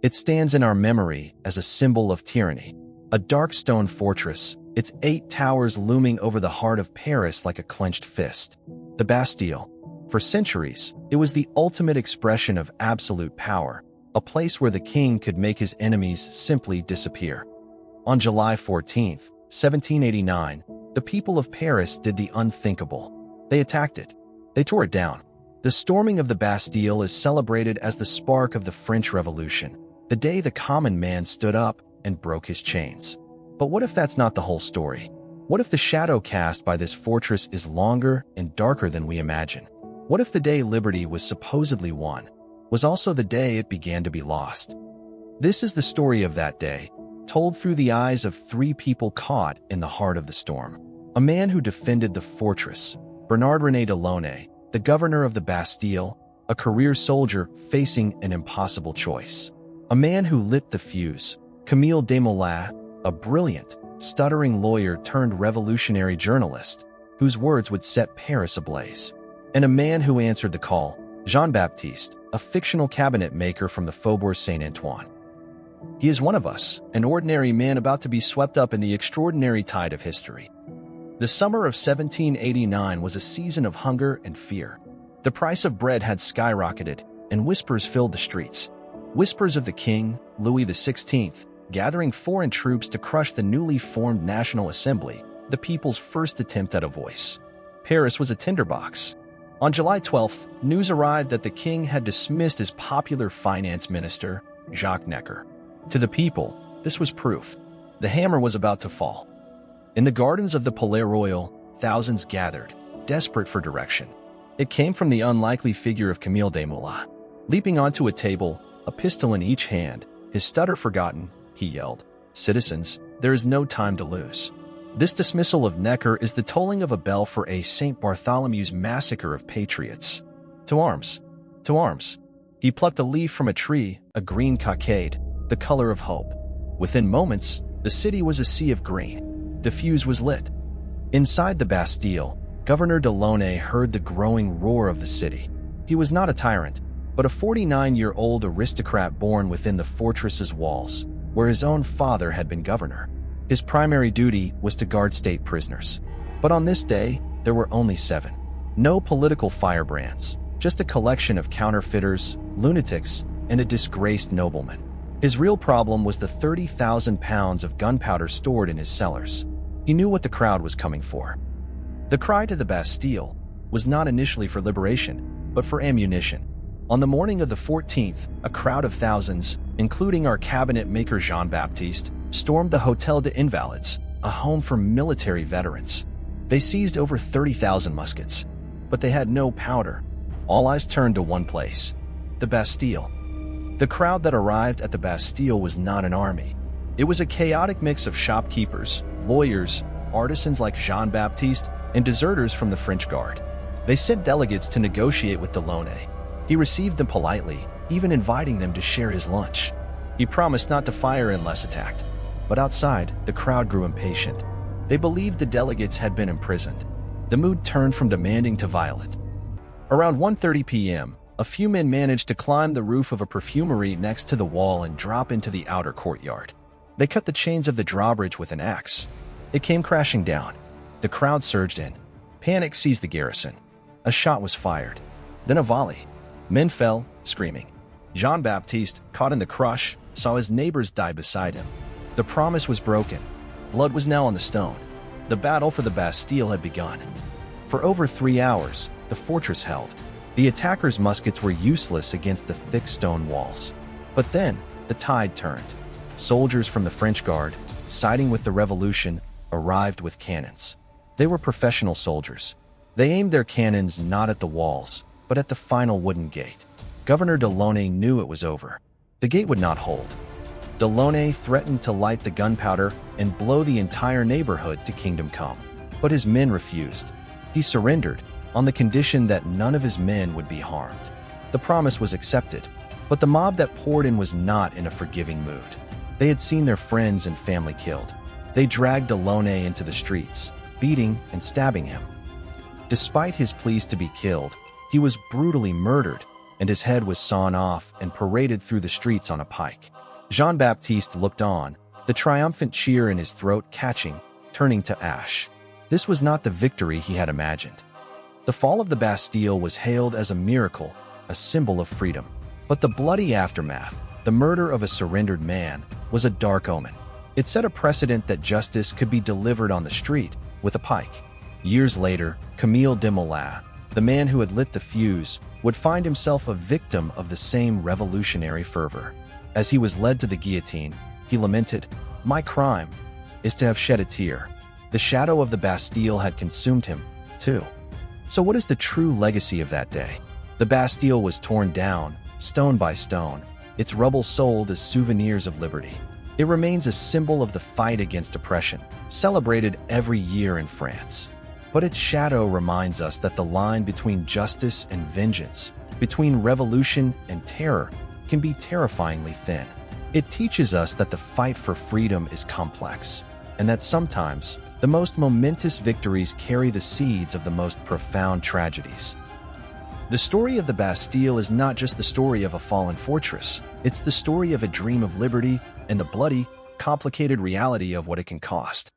It stands in our memory as a symbol of tyranny, a dark stone fortress, its 8 towers looming over the heart of Paris like a clenched fist. The Bastille. For centuries, it was the ultimate expression of absolute power, a place where the king could make his enemies simply disappear. On July 14, 1789, the people of Paris did the unthinkable. They attacked it. They tore it down. The storming of the Bastille is celebrated as the spark of the French Revolution, the day the common man stood up and broke his chains. But what if that's not the whole story? What if the shadow cast by this fortress is longer and darker than we imagine? What if the day liberty was supposedly won was also the day it began to be lost? This is the story of that day, told through the eyes of 3 people caught in the heart of the storm. A man who defended the fortress, Bernard-René de Launay, the governor of the Bastille, a career soldier facing an impossible choice. A man who lit the fuse, Camille Desmoulins, a brilliant, stuttering lawyer turned revolutionary journalist, whose words would set Paris ablaze. And a man who answered the call, Jean-Baptiste, a fictional cabinet maker from the Faubourg Saint-Antoine. He is one of us, an ordinary man about to be swept up in the extraordinary tide of history. The summer of 1789 was a season of hunger and fear. The price of bread had skyrocketed, and whispers filled the streets. Whispers of the king, Louis XVI, gathering foreign troops to crush the newly formed National Assembly, the people's first attempt at a voice. Paris was a tinderbox. On July 12th, news arrived that the king had dismissed his popular finance minister, Jacques Necker. To the people, this was proof. The hammer was about to fall. In the gardens of the Palais Royal, thousands gathered, desperate for direction. It came from the unlikely figure of Camille Desmoulins. Leaping onto a table, a pistol in each hand, his stutter forgotten, he yelled, "Citizens, there is no time to lose." This dismissal of Necker is the tolling of a bell for a St. Bartholomew's massacre of patriots. To arms! To arms! He plucked a leaf from a tree, a green cockade, the color of hope. Within moments, the city was a sea of green. The fuse was lit. Inside the Bastille, Governor de Launay heard the growing roar of the city. He was not a tyrant, but a 49-year-old aristocrat born within the fortress's walls, where his own father had been governor. His primary duty was to guard state prisoners. But on this day, there were only 7. No political firebrands, just a collection of counterfeiters, lunatics, and a disgraced nobleman. His real problem was the 30,000 pounds of gunpowder stored in his cellars. He knew what the crowd was coming for. The cry to the Bastille was not initially for liberation, but for ammunition. On the morning of the 14th, a crowd of thousands, including our cabinet maker Jean-Baptiste, stormed the Hôtel des Invalides, a home for military veterans. They seized over 30,000 muskets, but they had no powder. All eyes turned to one place, the Bastille. The crowd that arrived at the Bastille was not an army. It was a chaotic mix of shopkeepers, lawyers, artisans like Jean-Baptiste, and deserters from the French Guard. They sent delegates to negotiate with de Launay. He received them politely, even inviting them to share his lunch. He promised not to fire unless attacked. But outside, the crowd grew impatient. They believed the delegates had been imprisoned. The mood turned from demanding to violent. Around 1:30 p.m., a few men managed to climb the roof of a perfumery next to the wall and drop into the outer courtyard. They cut the chains of the drawbridge with an axe. It came crashing down. The crowd surged in. Panic seized the garrison. A shot was fired. Then a volley. Men fell, screaming. Jean-Baptiste, caught in the crush, saw his neighbors die beside him. The promise was broken. Blood was now on the stone. The battle for the Bastille had begun. For over 3 hours, the fortress held. The attackers' muskets were useless against the thick stone walls. But then, the tide turned. Soldiers from the French Guard, siding with the revolution, arrived with cannons. They were professional soldiers. They aimed their cannons not at the walls, but at the final wooden gate. Governor de Launay knew it was over. The gate would not hold. De Launay threatened to light the gunpowder and blow the entire neighborhood to kingdom come. But his men refused. He surrendered, on the condition that none of his men would be harmed. The promise was accepted, but the mob that poured in was not in a forgiving mood. They had seen their friends and family killed. They dragged de Launay into the streets, beating and stabbing him. Despite his pleas to be killed, he was brutally murdered, and his head was sawn off and paraded through the streets on a pike. Jean-Baptiste looked on, the triumphant cheer in his throat catching, turning to ash. This was not the victory he had imagined. The fall of the Bastille was hailed as a miracle, a symbol of freedom. But the bloody aftermath, the murder of a surrendered man, was a dark omen. It set a precedent that justice could be delivered on the street with a pike. Years later, Camille Desmoulins, the man who had lit the fuse, would find himself a victim of the same revolutionary fervor. As he was led to the guillotine, he lamented, "My crime is to have shed a tear." The shadow of the Bastille had consumed him, too. So what is the true legacy of that day? The Bastille was torn down, stone by stone, its rubble sold as souvenirs of liberty. It remains a symbol of the fight against oppression, celebrated every year in France. But its shadow reminds us that the line between justice and vengeance, between revolution and terror, can be terrifyingly thin. It teaches us that the fight for freedom is complex, and that sometimes the most momentous victories carry the seeds of the most profound tragedies. The story of the Bastille is not just the story of a fallen fortress. It's the story of a dream of liberty and the bloody, complicated reality of what it can cost.